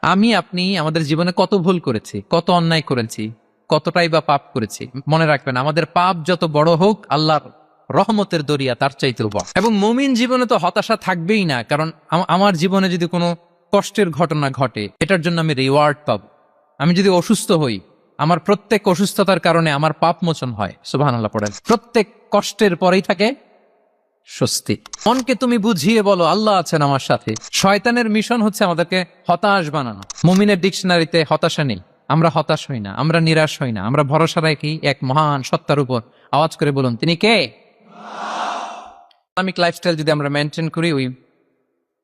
আমি আপনি আমাদের জীবনে কত ভুল করেছি, কত অন্যায় করেছি, কতটাই বা পাপ করেছি। মনে রাখবেন, আমাদের পাপ যত বড় হোক, আল্লাহর রহমতের দরিয়া তার চাইতেও বড়। এবং মুমিন জীবনে তো হতাশা থাকবেই না, কারণ আমার জীবনে যদি কোনো কষ্টের ঘটনা ঘটে, এটার জন্য আমি রিওয়ার্ড পাব। আমি যদি অসুস্থ হই, আমার প্রত্যেক অসুস্থতার কারণে আমার পাপ মোচন হয়। সুবহানাল্লাহ পড়েন। প্রত্যেক কষ্টের পরেই থাকে স্বস্তি। মনকে তুমি বুঝিয়ে বলো আল্লাহ আছেন আমার সাথে। শয়তানের মিশন হচ্ছে আমাদেরকে হতাশ বানানো। মুমিনের ডিকশনারিতে হতাশা নেই। আমরা হতাশ হই না, আমরা নিরাশ হই না, আমরা ভরসা রাখি এক মহান সত্তার উপর। আওয়াজ করে বলুন, তিনি কে? ইসলামিক লাইফস্টাইল যদি আমরা মেনটেন করি, we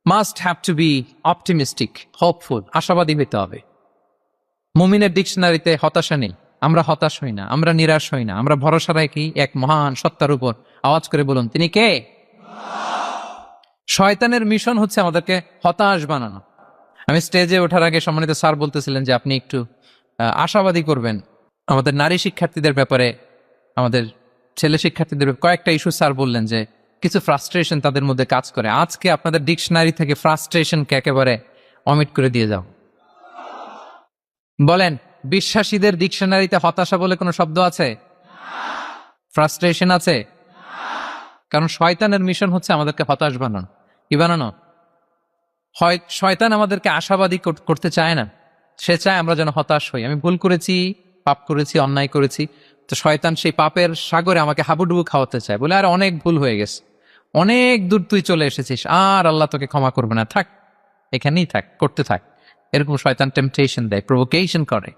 must have to be optimistic, hopeful, আশাবাদী হইতে হবে। মুমিনের ডিকশনারিতে হতাশা নেই। আমরা হতাশ হই না, আমরা নিরাশ হই না, আমরা ভরসা রাখি এক মহান সত্তার উপর। আওয়াজ করে বলুন, তিনি কে? শয়তানের মিশন হচ্ছে আমাদেরকে হতাশ বানানো। আমি স্টেজে ওঠার আগে সম্মানিত স্যার বলতেছিলেন যে আপনি একটু আশাবাদী করবেন আমাদের নারী শিক্ষার্থীদের ব্যাপারে, আমাদের ছেলে শিক্ষার্থীদের ব্যাপারে। কয়েকটা ইস্যু স্যার বললেন যে কিছু ফ্রাস্ট্রেশন তাদের মধ্যে কাজ করে। আজকে আপনাদের ডিকশনারি থেকে ফ্রাস্ট্রেশনকে একেবারে অমিট করে দিয়ে যাও। বলেন, বিশ্বাসীদের ডিকশনারিতে হতাশা বলে কোনো শব্দ আছে? ফ্রাস্ট্রেশন আছে? কারণ শয়তানের মিশন হচ্ছে আমাদেরকে হতাশ বানানো। কি বানানো? শয়তান আমাদেরকে আশাবাদী করতে চায় না। সে চায় আমরা যেন হতাশ হই। আমি ভুল করেছি, পাপ করেছি, অন্যায় করেছি, তো শয়তান সেই পাপের সাগরে আমাকে হাবুডুবু খাওয়াতে চায়। বলে, আর অনেক ভুল হয়ে গেছে, অনেক দূর তুই চলে এসেছিস, আর আল্লাহ তোকে ক্ষমা করবে না, থাক এখানেই থাক, করতে থাক। এরকম শয়তান টেম্পটেশন দেয়, প্রভোকেশন করে।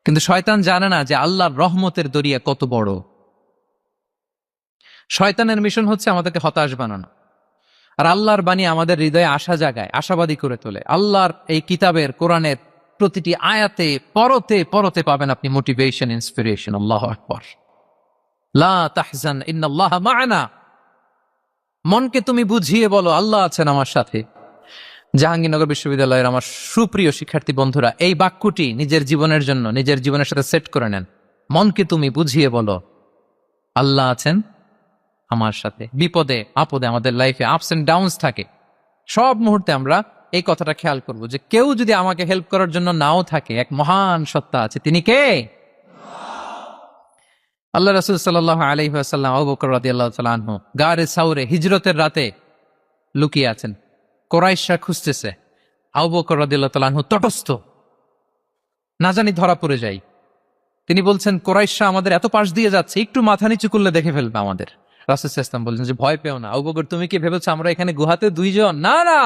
কিন্তু শয়তান জানে না যে আল্লাহর রহমতের দরিয়া কত বড়। শয়তানের মিশন হচ্ছে আমাদেরকে হতাশ বানানো। আর আল্লাহর বাণী আমাদের হৃদয়ে আশা জাগায়, আশাবাদী করে তোলে। আল্লাহর এই কিতাবের, কোরআনের প্রতিটি আয়াতে পরতে পরতে পাবেন আপনি মোটিভেশন, ইন্সপিরেশন। আল্লাহু আকবার। লা তাহজান ইন্নাল্লাহা মা'ানা। মনকে তুমি বুঝিয়ে বলো আল্লাহ আছেন আমার সাথে। জাহাঙ্গীরনগর বিশ্ববিদ্যালয়ের আমার সুপ্রিয় শিক্ষার্থী বন্ধুরা, এই বাক্যটি নিজের জীবনের জন্য, নিজের জীবনের সাথে সেট করে নেন। মনকে তুমি বুঝিয়ে বলো আল্লাহ আছেন আমার সাথে। বিপদে আপদে, আমাদের লাইফে আপস এন্ড ডাউনস থাকে, সব মুহূর্তে আমরা এই কথাটা খেয়াল করব যে কেউ যদি আমাকে হেল্প করার জন্য নাও থাকে, এক মহান সত্তা আছে। তিনি কে? আল্লাহ রাসূল সাল্লাল্লাহু আলাইহি ওয়াসাল্লাম, আবু বকর রাদিয়াল্লাহু তাআলা আনহু গারে সাউরে হিজরতের রাতে লুকিয়ে আছেন। কুরাইশরা খুঁজতেছে। আবু বকর রাদিয়াল্লাহু তাআলা আনহু তটস্থ, না জানি ধরা পড়ে যাই। তিনি বলছেন, কুরাইশরা আমাদের এত পাশ দিয়ে যাচ্ছে, একটু মাথা নিচু করলে দেখে ফেলবে আমাদের। রাসূল সাল্লাল্লাহু আলাইহি ওয়াসাল্লাম বলছেন যে ভয় পেও না। আবু বকর, তুমি কি ভেবেছো আমরা এখানে গুহাতে দুইজন? না না,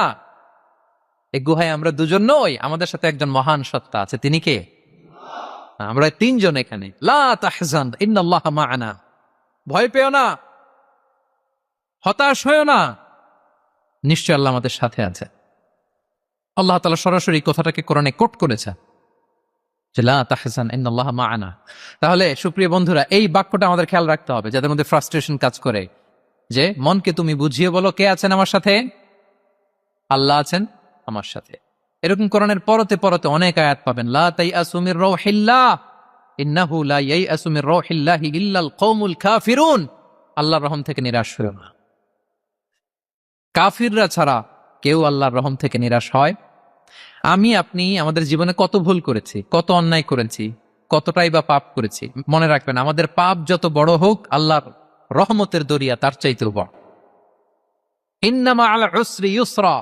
এই গুহায় আমরা দুজন নই, আমাদের সাথে একজন মহান সত্তা আছে। তিনি কে? আমরা তিনজন এখানে। লা তাহজান ইন্নাল্লাহা মা'ানা। ভয় পেও না, হতাশ হয়েও না, নিশ্চয় আল্লাহ আমাদের সাথে আছে। আল্লাহ তাআলা সরাসরি কথাটাকে কোরআনে কোট করেছে যে লা তাহজান ইন্নাল্লাহা মা'ানা। তাহলে সুপ্রিয় বন্ধুরা, এই বাক্যটা আমাদের খেয়াল রাখতে হবে যাদের মধ্যে ফ্রাস্ট্রেশন কাজ করে, যে মনকে তুমি বুঝিয়ে বলো কে আছেন আমার সাথে? আল্লাহ আছেন আমার সাথে। এরকম কোরআনের পরতে পরতে অনেক আয়াত পাবেন। লা তাইয়াসু মির রাউহিল্লাহ ইন্নাহু লা ইয়াইয়াসু মির রাউহিল্লাহি ইল্লাল কওমুল কাফিরুন। আল্লাহর রহম থেকে নিরাশ হয়ো না। কাফিররা ছাড়া কেউ আল্লাহর রহম থেকে নিরাশ হয়? আমি আপনি আমাদের জীবনে কত ভুল করেছি, কত অন্যায় করেছি, কতটাই বা পাপ করেছি। মনে রাখবেন, আমাদের পাপ যত বড় হোক, আল্লাহর রহমতের দরিয়া তার চাইতেও বড়। ইন্না মা'আল উসরি ইউসরা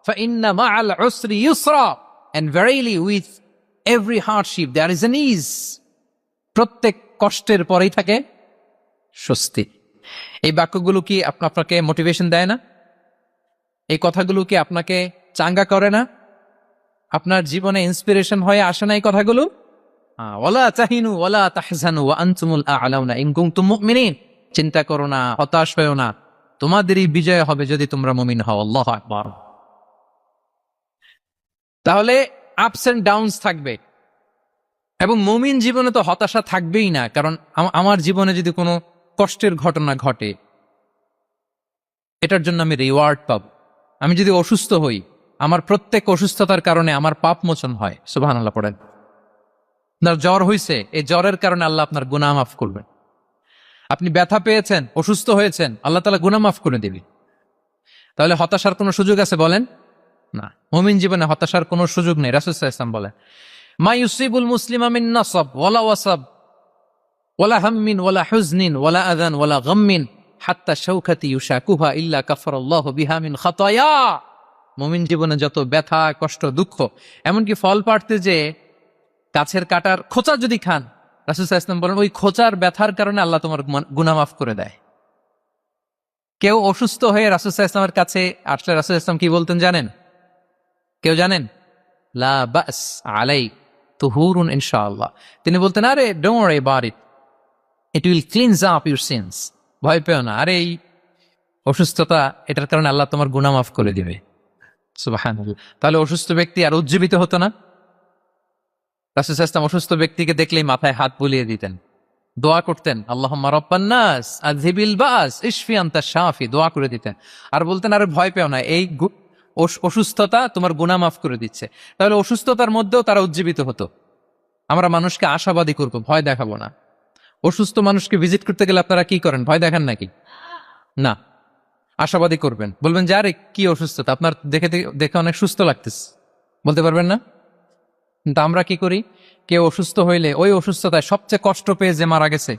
فإن مع العسر يسرا and verily with every hardship there is an ease. প্রত্যেক কষ্টের পরেই থাকে স্বস্তি। এই বাক্যগুলো কি আপনাকে মোটিভেশন দেয় না? এই কথাগুলো কি আপনাকে চাঙ্গা করে না? আপনার জীবনে ইন্সপিরেশন হয়ে আসে না এই কথাগুলো? ওয়ালা তাহিনু ওয়ালা তাহজানু ওয়া আনতুমুল আ'লাউনা ইন কুনতুম মুমিনিন। চিন্তা করো না, হতাশ হয়ো না, তোমাদেরই বিজয় হবে যদি তোমরা মুমিন হও। আল্লাহু আকবার। তাহলে আপস এন্ড ডাউনস থাকবে, এবং মুমিন জীবনে তো হতাশা থাকবেই না, কারণ আমার জীবনে যদি কোনো কষ্টের ঘটনা ঘটে, এটার জন্য আমি রিওয়ার্ড পাব। আমি যদি অসুস্থ হই, আমার প্রত্যেক অসুস্থতার কারণে আমার পাপ মোচন হয়। সুবহানাল্লাহ পড়েন। আপনার জ্বর হয়েছে, এই জ্বরের কারণে আল্লাহ আপনার গুনাহ মাফ করবেন। আপনি ব্যথা পেয়েছেন, অসুস্থ হয়েছেন, আল্লাহ তাআলা গুনাহ মাফ করে দিবে। তাহলে হতাশার কোনো সুযোগ আছে বলেন? না, মুমিন জীবনে হতাশার কোনো সুযোগ নেই। রাসূল সাল্লাল্লাহু আলাইহি ওয়াসাল্লাম বলেন, মা ইউসিবুল মুসলিমা মিন নাসাব ওয়ালা ওয়াসাব ওয়ালা হাম্মিন ওয়ালা হুজনিন ওয়ালা আযান ওয়ালা গাম্মিন হাত্তা শাওকাতি ইউশাকুহা ইল্লা কাফারাল্লাহু বিহা মিন খাতায়া। মুমিন জীবনে যত ব্যথা, কষ্ট, দুঃখ, এমনকি ফল পাড়তে যে গাছের কাটার খোঁচা যদি খান, রাসূল সাল্লাল্লাহু আলাইহি ওয়াসাল্লাম বলেন ওই খোঁচার ব্যথার কারণে আল্লাহ তোমার গুনাহ মাফ করে দেয়। কেউ অসুস্থ হয়ে রাসূল সাল্লাল্লাহু আলাইহি ওয়াসাল্লামের কাছে আসলে রাসূল সাল্লাল্লাহু আলাইহি ওয়াসাল্লাম কি বলতেন জানেন? কেউ জানেন? লা বাস আলাই তুহুরুন ইনশাআল্লাহ। তিনি বলতেন, আরে don't worry about it, it will cleanse up your scenes. ভয় পেও না, আরে এই অসুস্থতা, এটার কারণে আল্লাহ তোমার গুনাহ মাফ করে দিবে। সুবহানাল্লাহ। তাহলে অসুস্থ ব্যক্তি আর উজ্জীবিত হতো না? রাসূল সাল্লাল্লাহু আলাইহি ওয়াসাল্লাম অসুস্থ ব্যক্তিকে দেখলেই মাথায় হাত বুলিয়ে দিতেন, দোয়া করতেন, আল্লাহুম্মা রাব্বান নাস আযহিবিল বাস ইশফি আনতা শাফি, দোয়া করে দিতেন। আর বলতেন, আরে ভয় পেও না, এই অসুস্থতা তোমার গুনাহ মাফ করে দিচ্ছে। তাহলে অসুস্থতার মধ্যেও তারা উজ্জীবিত হতো। আমরা মানুষকে আশাবাদী করব, ভয় দেখাবো না। অসুস্থ মানুষকে ভিজিট করতে গেলে আপনারা কি করেন? ভয় দেখান নাকি? না, আশাবাদী করবেন, বলবেন যে আরে কি অসুস্থতা, আপনার দেখে দেখে অনেক সুস্থ লাগতেছে, বলতে পারবেন না? কিন্তু আমরা কি করি? কেউ অসুস্থ হইলে ওই অসুস্থতায় সবচেয়ে কষ্ট পেয়ে যে মারা গেছে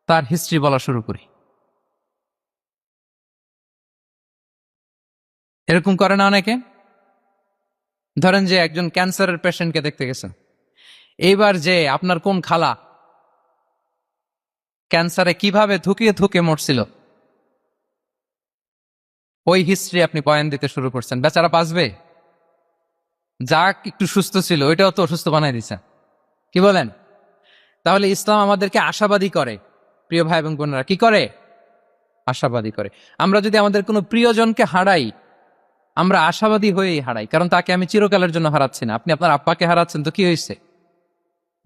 তার হিস্ট্রি বলা শুরু করি। এরকম করে না অনেকে? ধরেন যে একজন ক্যান্সারের পেশেন্টকে দেখতে গেছেন, এইবার যে আপনার কোন খালা ক্যান্সারে কিভাবে ধুকিয়ে ধুকে মরছিল, ওই হিস্ট্রি আপনি বয়ান দিতে শুরু করছেন। বেচারা বাঁচবে? যাক একটু সুস্থ ছিল ওইটাও তো অসুস্থ বানাই দিচ্ছে। কি বলেন? তাহলে ইসলাম আমাদেরকে আশাবাদী করে। প্রিয় ভাই এবং বোনেরা, কি করে? আশাবাদী করে। আমরা যদি আমাদের কোনো প্রিয়জনকে হারাই, আমরা আশাবাদী হয়েই হারাই, কারণ তাকে আমি চিরকালের জন্য হারাচ্ছি না। আপনি আপনার আব্বাকে হারাচ্ছেন তো কি হয়েছে?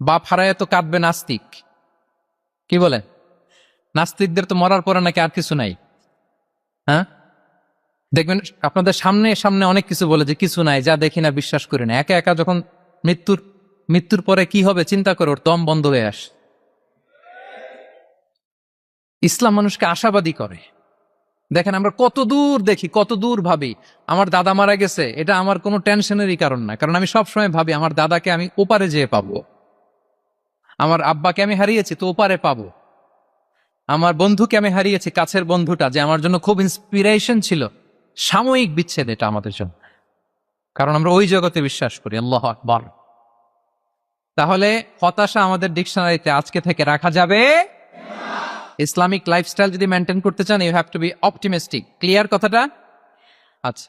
বাপ হারায় তো কাঁদবে নাস্তিক। কি বলেন? নাস্তিকদের তো মরার পরে নাকি আর কিছু নাই। হ্যাঁ, দেখবেন আপনাদের সামনে সামনে অনেক কিছু বলে যে কিছু নাই, যা দেখি না বিশ্বাস করি না। একা একা যখন মৃত্যুর পরে কি হবে চিন্তা করে ওর দম বন্ধ হয়ে আসে। ইসলাম মানুষকে আশাবাদী করে। দেখেন আমরা কত দূর দেখি, কত দূর ভাবি। আমার দাদা মারা গেছে, এটা আমার কোনো টেনশনেরই কারণ না, কারণ আমি সবসময় ভাবি আমার দাদাকে আমি ওপারে যেয়ে পাবো। আমার আব্বাকে আমি হারিয়েছি তো ওপারে পাবো। আমার বন্ধুকে আমি হারিয়েছি, কাছের বন্ধুটা যে আমার জন্য খুব ইন্সপিরেশন ছিল, সাময়িক বিচ্ছেদ এটা আমাদের জন্য, কারণ আমরা ওই জগতে বিশ্বাস করি। আল্লাহু আকবার। তাহলে হতাশা আমাদের ডিকশনারিতে আজকে থেকে রাখা যাবে। ইসলামিক লাইফস্টাইল যদি মেনটেন করতে চান, you have to be optimistic. Clear কথাটা? আচ্ছা।